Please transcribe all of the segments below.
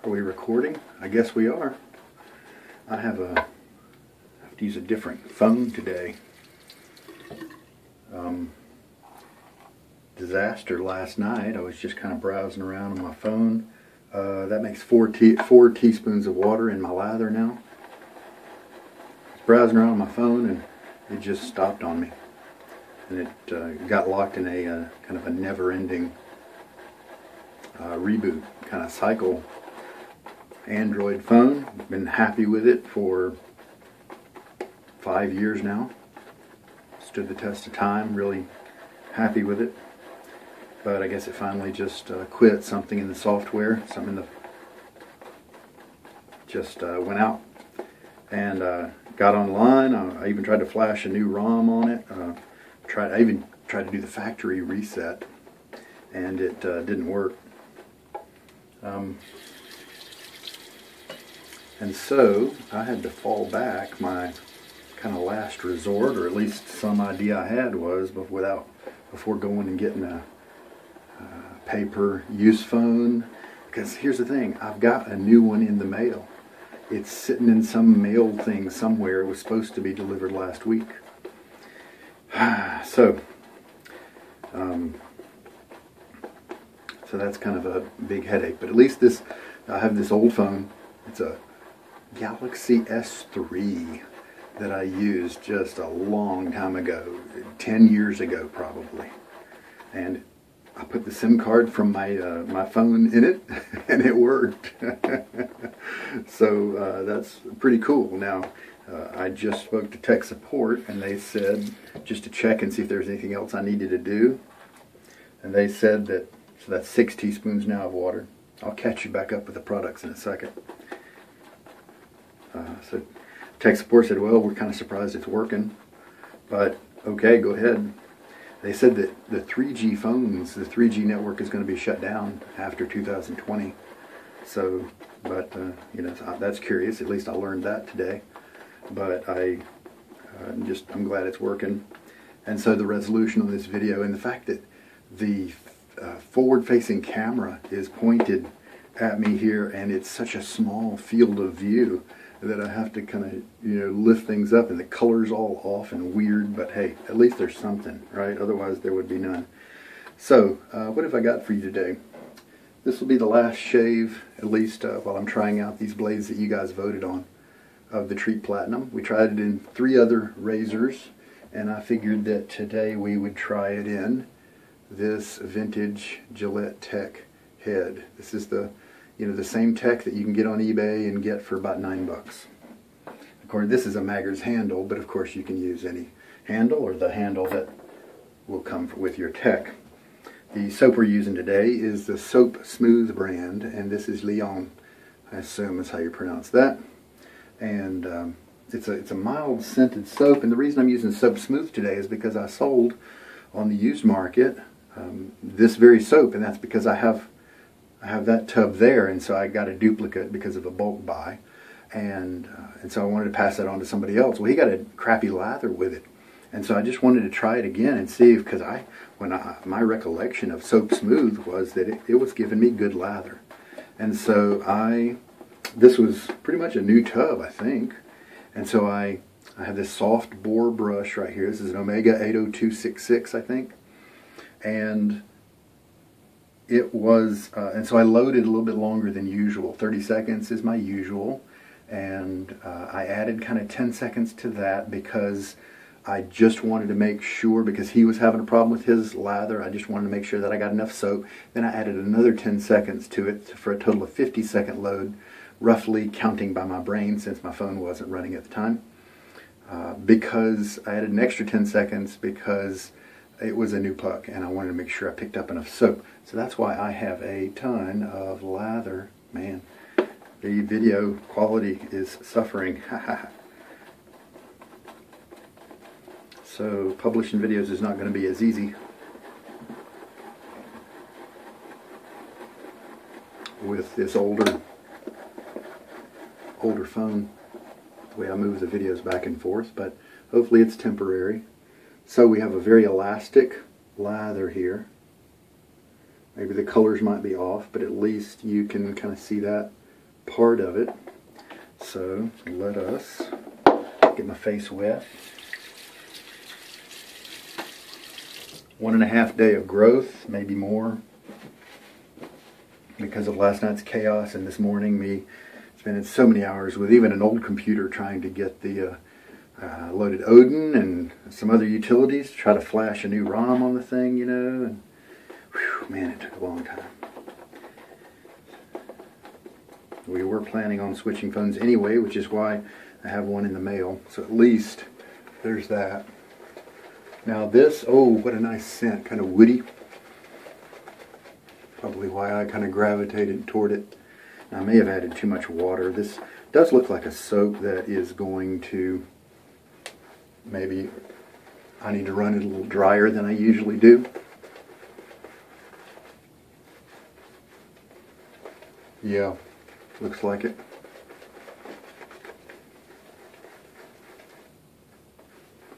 Are we recording? I guess we are. I have to use a different phone today. Disaster last night. I was just kind of browsing around on my phone. That makes four teaspoons of water in my lather now. I was browsing around on my phone and it just stopped on me. And it got locked in a kind of a never-ending reboot kind of cycle. Android phone. Been happy with it for 5 years now. Stood the test of time. Really happy with it. But I guess it finally just quit. Something in the software. Something in the just went out. And got online. I even tried to flash a new ROM on it. I even tried to do the factory reset, and it didn't work. And so I had to fall back. My kind of last resort, or at least some idea I had, was before going and getting a pay-per-use phone. Because here's the thing, I've got a new one in the mail. It's sitting in some mail thing somewhere. It was supposed to be delivered last week. So that's kind of a big headache. But at least I have this old phone. It's a Galaxy S3 that I used just a long time ago, 10 years ago probably. And I put the SIM card from my phone in it, and it worked. So that's pretty cool. Now, I just spoke to tech support, and they said just to check and see if there's anything else I needed to do. And they said that, so that's 6 teaspoons now of water. I'll catch you back up with the products in a second. So tech support said, well, we're kind of surprised it's working, but okay, go ahead. They said that the 3G phones, the 3G network is going to be shut down after 2020. So, but you know, that's curious. At least I learned that today. But I'm glad it's working. And so the resolution on this video, and the fact that the forward-facing camera is pointed at me here, and it's such a small field of view that I have to kind of, lift things up, and the color's all off and weird, but hey, at least there's something, right? Otherwise there would be none. So, what have I got for you today? This will be the last shave, at least while I'm trying out these blades that you guys voted on, of the Treet Platinum. We tried it in 3 other razors, and I figured that today we would try it in this vintage Gillette Tech head. This is the same tech that you can get on eBay and get for about $9. Of course, this is a Magger's handle, but of course you can use any handle or the handle that will come with your tech. The soap we're using today is the Soap Smooth brand, and this is Lyon, I assume is how you pronounce that. And it's a mild scented soap, and the reason I'm using Soap Smooth today is because I sold on the used market this very soap, and that's because I have that tub there, and so I got a duplicate because of a bulk buy, and so I wanted to pass that on to somebody else. Well, he got a crappy lather with it, and so I just wanted to try it again and see, because my recollection of Soap Smooth was that it was giving me good lather, and so this was pretty much a new tub, I think, and so I have this soft Boar brush right here. This is an Omega 80266, I think, and it was, and so I loaded a little bit longer than usual. 30 seconds is my usual, and I added kind of 10 seconds to that because I just wanted to make sure, because he was having a problem with his lather, I just wanted to make sure that I got enough soap. Then I added another 10 seconds to it for a total of 50-second load, roughly counting by my brain since my phone wasn't running at the time. Because I added an extra 10 seconds because it was a new puck, and I wanted to make sure I picked up enough soap. So that's why I have a ton of lather. Man, the video quality is suffering. So publishing videos is not going to be as easy with this older phone, the way I move the videos back and forth, but hopefully it's temporary. So we have a very elastic lather here. Maybe the colors might be off, but at least you can kind of see that part of it. So let us get my face wet. 1.5 days of growth, maybe more, because of last night's chaos and this morning me spending so many hours with even an old computer trying to get the loaded Odin and some other utilities to try to flash a new ROM on the thing, you know, and whew, man, it took a long time. We were planning on switching phones anyway, which is why I have one in the mail, so at least there's that. Now this, oh, what a nice scent, kind of woody. Probably why I kind of gravitated toward it. I may have added too much water. This does look like a soap that is going to, maybe I need to run it a little drier than I usually do. Yeah, looks like it.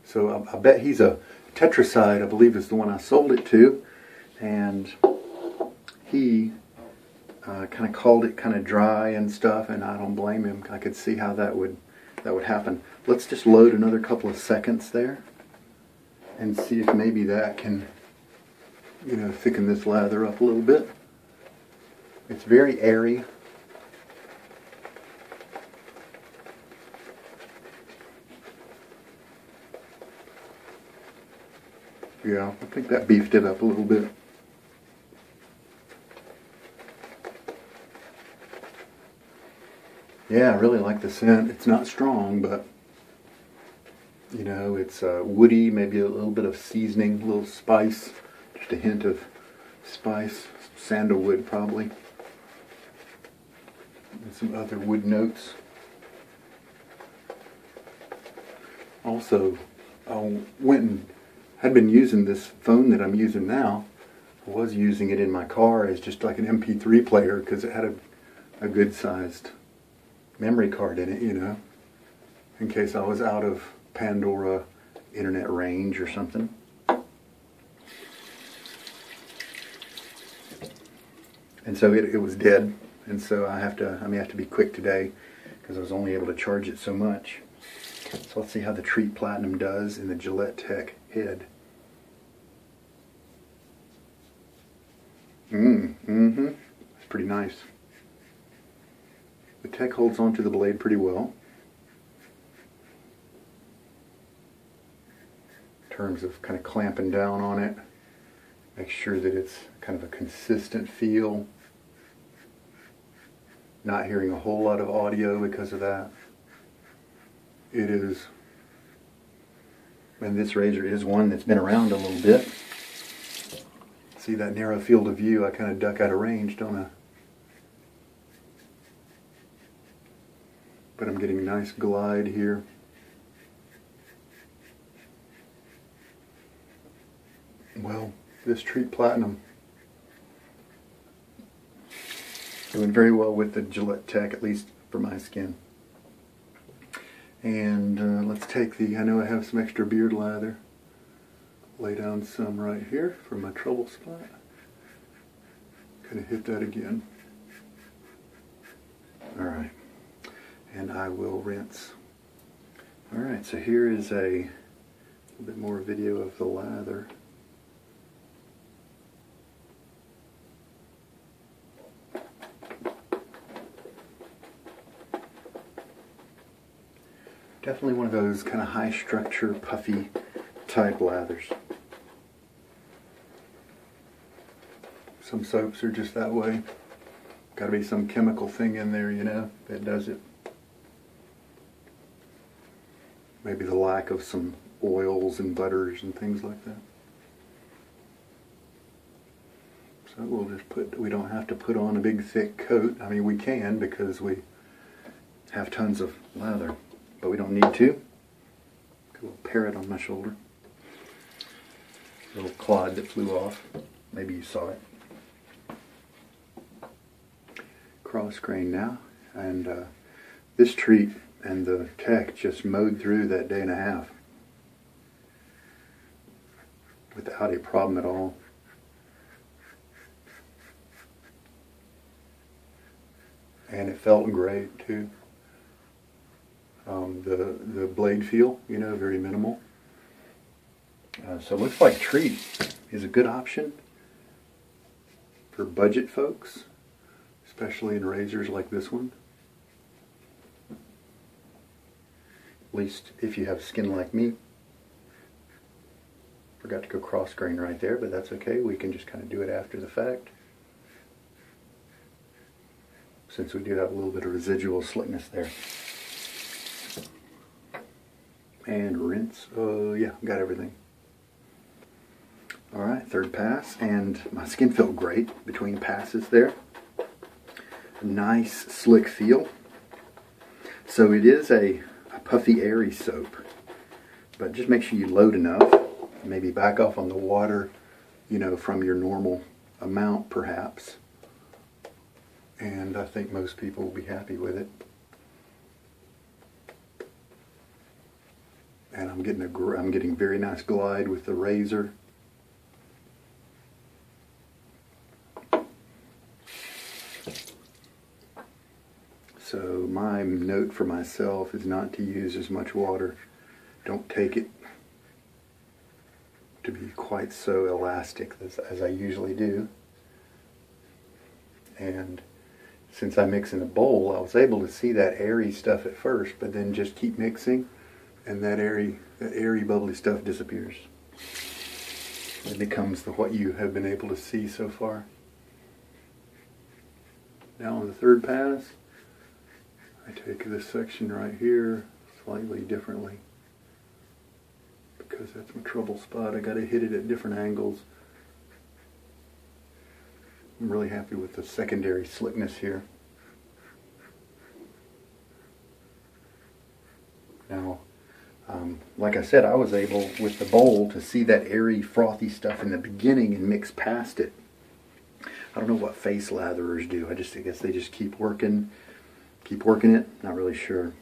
So I bet he's a tetracide, I believe is the one I sold it to, and he kind of called it kind of dry and stuff, and I don't blame him. I could see how that would happen. Let's just load another couple of seconds there and see if maybe that can, you know, thicken this lather up a little bit. It's very airy. Yeah, I think that beefed it up a little bit. Yeah, I really like the scent. It's not strong, but you know, it's woody, maybe a little bit of seasoning, a little spice, just a hint of spice, sandalwood probably, and some other wood notes. Also, I went and had been using this phone that I'm using now. I was using it in my car as just like an MP3 player because it had a good sized memory card in it, you know, in case I was out of Pandora internet range or something. And so it was dead, and so I may have to be quick today because I was only able to charge it so much. So let's see how the Treet Platinum does in the Gillette Tech head. It's pretty nice. The Tech holds onto the blade pretty well in terms of kind of clamping down on it. Make sure that it's kind of a consistent feel. Not hearing a whole lot of audio because of that. It is, and this razor is one that's been around a little bit. See that narrow field of view, I kind of duck out of range, don't I? But I'm getting a nice glide here. Well, this Treet Platinum doing very well with the Gillette Tech, at least for my skin. And let's take I know I have some extra beard lather. Lay down some right here for my trouble spot. Kind of hit that again. Alright. And I will rinse. Alright, so here is a little bit more video of the lather. Definitely one of those kind of high structure, puffy type lathers. Some soaps are just that way. Got to be some chemical thing in there, you know, that does it. Maybe the lack of some oils and butters and things like that. So we'll just we don't have to put on a big thick coat. I mean, we can because we have tons of lather. But we don't need to. Got a little parrot on my shoulder. A little clod that flew off. Maybe you saw it. Cross grain now. And this Treet and the Tech just mowed through that 1.5 days. Without a problem at all. and it felt great too. The blade feel, you know, very minimal. So it looks like Treet is a good option for budget folks, especially in razors like this one. At least if you have skin like me. Forgot to go cross grain right there, but that's okay. We can just kind of do it after the fact, since we do have a little bit of residual slickness there. And rinse. Oh yeah, got everything. Alright, third pass, and my skin felt great between passes there. Nice slick feel. So it is a puffy, airy soap, but just make sure you load enough. Maybe back off on the water, you know, from your normal amount perhaps. And I think most people will be happy with it. And I'm getting very nice glide with the razor. So my note for myself is not to use as much water. Don't take it to be quite so elastic as I usually do. And since I mix in a bowl, I was able to see that airy stuff at first, but then just keep mixing, and that airy bubbly stuff disappears. It becomes what you have been able to see so far. Now on the third pass, I take this section right here slightly differently, because that's my trouble spot. I got to hit it at different angles. I'm really happy with the secondary slickness here. Now, like I said, I was able with the bowl to see that airy, frothy stuff in the beginning and mix past it. I don't know what face latherers do. I guess they just keep working it. Not really sure.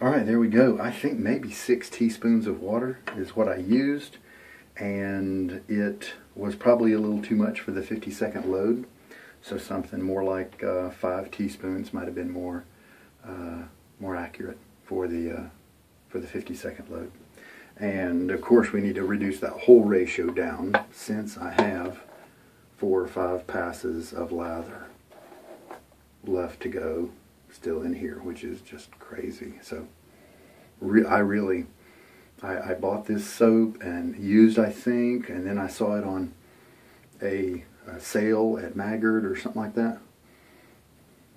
Alright, there we go. I think maybe 6 teaspoons of water is what I used, and it was probably a little too much for the 50-second load, so something more like 5 teaspoons might have been more accurate for the 50-second load. And of course we need to reduce that whole ratio down, since I have 4 or 5 passes of lather left to go still in here, which is just crazy. So I bought this soap and used, I think, and then I saw it on a sale at Maggard or something like that.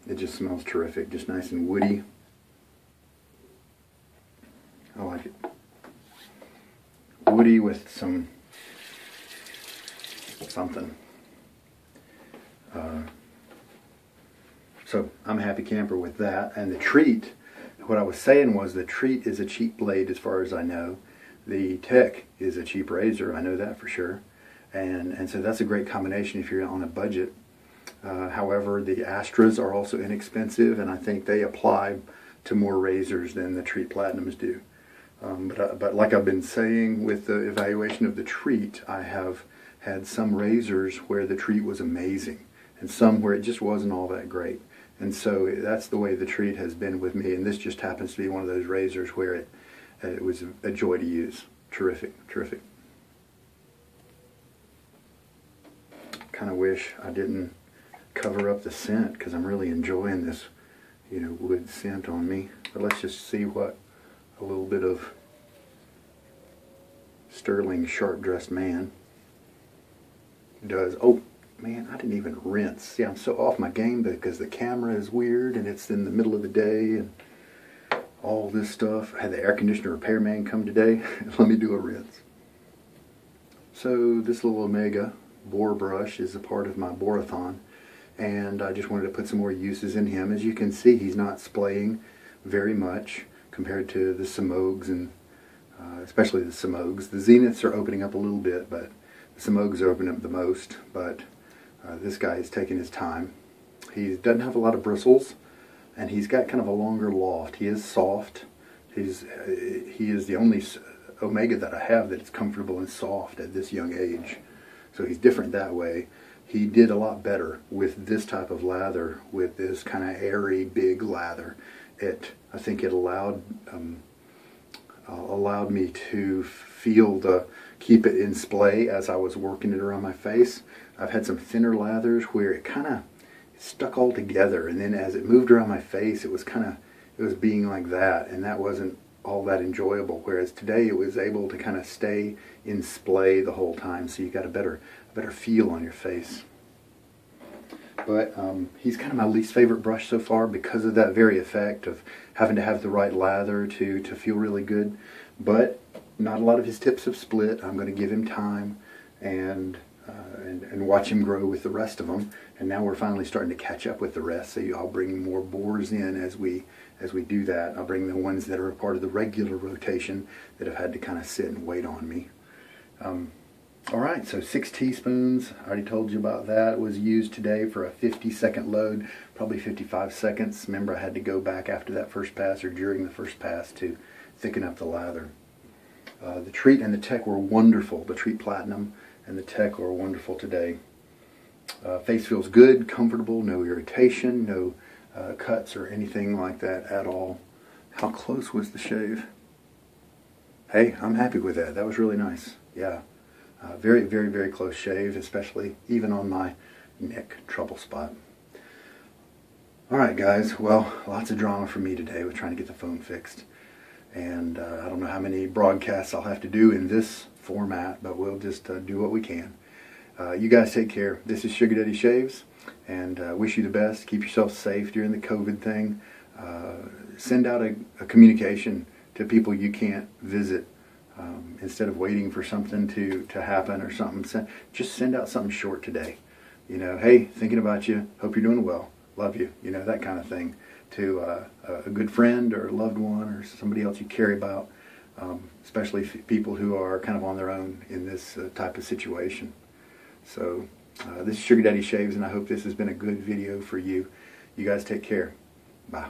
It just smells terrific, just nice and woody. I like it. Woody with something. So I'm a happy camper with that. And the Treet, what I was saying was the Treet is a cheap blade as far as I know. The Tech is a cheap razor, I know that for sure. And so that's a great combination if you're on a budget. However, the Astras are also inexpensive, and I think they apply to more razors than the Treet Platinums do. But like I've been saying with the evaluation of the Treet, I have had some razors where the Treet was amazing, and some where it just wasn't all that great. And so that's the way the Treet has been with me, and this just happens to be one of those razors where it was a joy to use. Terrific, terrific. Kind of wish I didn't cover up the scent, because I'm really enjoying this, you know, wood scent on me. But let's just see what a little bit of Stirling Sharp Dressed Man does. Oh man, I didn't even rinse. See, I'm so off my game because the camera is weird and it's in the middle of the day and all this stuff. I had the air conditioner repairman come today. Let me do a rinse. So this little Omega Boar brush is a part of my Boarathon, and I just wanted to put some more uses in him. As you can see, he's not splaying very much compared to the Smogs, and especially the Smogs. The Zeniths are opening up a little bit, but the Smogs are opening up the most. But this guy is taking his time. He doesn't have a lot of bristles, and he's got kind of a longer loft. He is soft. He is the only Omega that I have that is comfortable and soft at this young age. So he's different that way. he did a lot better with this type of lather, with this kind of airy, big lather. I think it allowed me to keep it in splay as I was working it around my face. I've had some thinner lathers where it kind of stuck all together, and then as it moved around my face, it was being like that, and that wasn't all that enjoyable. Whereas today it was able to kind of stay in splay the whole time, so you got a better feel on your face. But he's kind of my least favorite brush so far because of that very effect of having to have the right lather to feel really good. But not a lot of his tips have split. I'm going to give him time and watch him grow with the rest of them. And now we're finally starting to catch up with the rest. So I'll bring more boars in as we do that. I'll bring the ones that are a part of the regular rotation that have had to kind of sit and wait on me. Alright, so 6 teaspoons, I already told you about that, was used today for a 50-second load, probably 55 seconds. Remember, I had to go back after that first pass or during the first pass to thicken up the lather. The Treet and the Tech were wonderful. The Treet Platinum and the Tech were wonderful today. Face feels good, comfortable, no irritation, no cuts or anything like that at all. How close was the shave? Hey, I'm happy with that. That was really nice. Yeah. Very, very, very close shave, especially even on my neck trouble spot. Alright guys, well, lots of drama for me today with trying to get the phone fixed. And I don't know how many broadcasts I'll have to do in this format, but we'll just do what we can. You guys take care. This is Sugar Daddy Shaves, and wish you the best. Keep yourself safe during the COVID thing. Send out a communication to people you can't visit. Instead of waiting for something to happen or something, just send out something short today. You know, hey, thinking about you, hope you're doing well, love you, you know, that kind of thing, to a good friend or a loved one or somebody else you care about, especially people who are kind of on their own in this type of situation. So this is Sugar Daddy Shaves, and I hope this has been a good video for you. You guys take care. Bye.